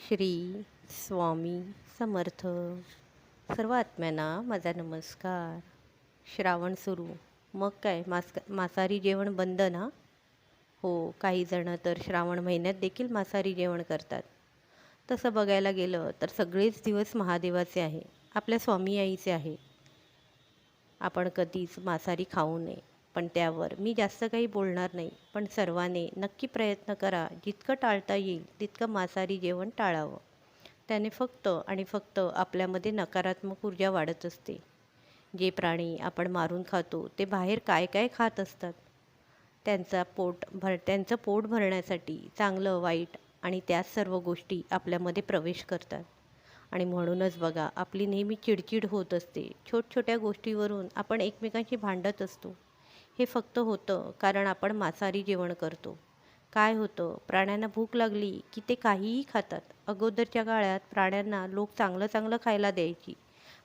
श्री स्वामी समर्थ. सर्व आत्म्यांना माझा नमस्कार. श्रावण सुरू, मग काय मांसाहारी जेवण बंद ना? हो, काही जण तर श्रावण महिन्यात देखील मांसाहारी जेवण करतात. तसं बघायला गेलं तर सगळेच दिवस महादेवाचे आहे, आपल्या स्वामी आईचे आहे. आपण कधीच मांसाहारी खाऊ नये, पण त्यावर मी जास्त काही बोलणार नाही. पण सर्वांनी नक्की प्रयत्न करा, जितकं टाळता येईल तितकं मांसाहारी जेवण टाळावं. त्याने फक्त आणि फक्त आपल्यामध्ये नकारात्मक ऊर्जा वाढत असते. जे प्राणी आपण मारून खातो ते बाहेर काय काय खात असतात. त्यांचं पोट भरण्यासाठी चांगलं वाईट आणि त्याच सर्व गोष्टी आपल्यामध्ये प्रवेश करतात. आणि म्हणूनच बघा, आपली नेहमी चिडचिड होत असते. छोट्या गोष्टीवरून आपण एकमेकांशी भांडत असतो. हे फक्त होतं कारण आपण मांसाहारी जेवण करतो. काय होतं, प्राण्यांना भूक लागली की ते काहीही खातात. अगोदरच्या काळात प्राण्यांना लोक चांगलं चांगलं खायला द्यायची,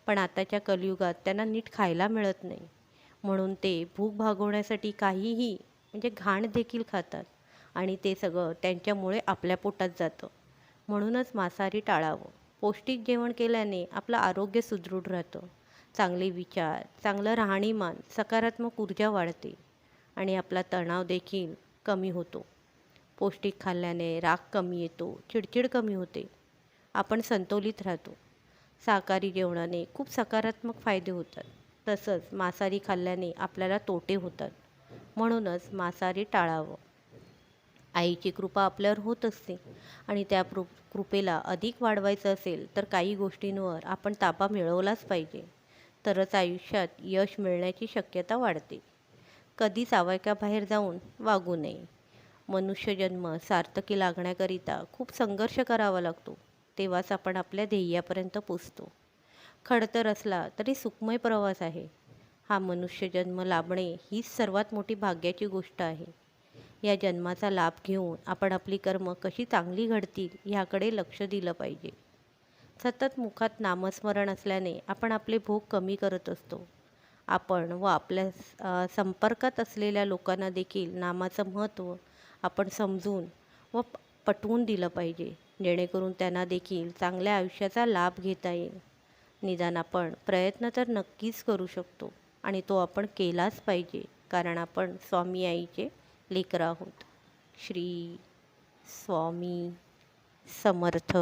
पण आताच्या कलियुगात त्यांना नीट खायला मिळत नाही. म्हणून ते भूक भागवण्यासाठी काहीही म्हणजे घाण देखील खातात आणि ते सगळं त्यांच्यामुळे आपल्या पोटात जातं. म्हणूनच मांसाहारी टाळावं. पौष्टिक जेवण केल्याने आपलं आरोग्य सुदृढ राहतं. चांगले विचार, चांगलं राहणीमान, सकारात्मक ऊर्जा वाढते आणि आपला तणाव देखील कमी होतो. पौष्टिक खाल्ल्याने राग कमी येतो, चिडचिड कमी होते, आपण संतुलित राहतो. शाकाहारी जेवणाने खूप सकारात्मक फायदे होतात. तसंच मांसाहारी खाल्ल्याने आपल्याला तोटे होतात. म्हणूनच मांसाहारी टाळावं. आईची कृपा आपल्यावर होत असते आणि त्या कृपेला अधिक वाढवायचं असेल तर काही गोष्टींवर आपण ताबा मिळवलाच पाहिजे. तरच आयुष्यात यश मिळण्याची शक्यता वाढते. कधीच आवाक्याबाहेर जाऊन वागू नये. मनुष्यजन्म सार्थकी लागण्याकरिता खूप संघर्ष करावा लागतो, तेव्हाच आपण आपल्या ध्येयापर्यंत पोचतो. खडतर असला तरी सुखमय प्रवास आहे. हा मनुष्यजन्म लाभणे हीच सर्वात मोठी भाग्याची गोष्ट आहे. या जन्माचा लाभ घेऊन आपण आपली कर्म कशी चांगली घडतील ह्याकडे लक्ष दिलं पाहिजे. सतत मुखात नामस्मरण असल्याने आपण आपले भोग कमी करत असतो. आपण व आपल्या संपर्कात असलेल्या लोकांना देखील नामाचं महत्त्व आपण समजून व पटवून दिलं पाहिजे, जेणेकरून त्यांना देखील चांगल्या आयुष्याचा लाभ घेता येईल. निदान आपण प्रयत्न तर नक्कीच करू शकतो आणि तो आपण केलाच पाहिजे, कारण आपण स्वामी आईचे लेकरं आहोत. श्री स्वामी समर्थ.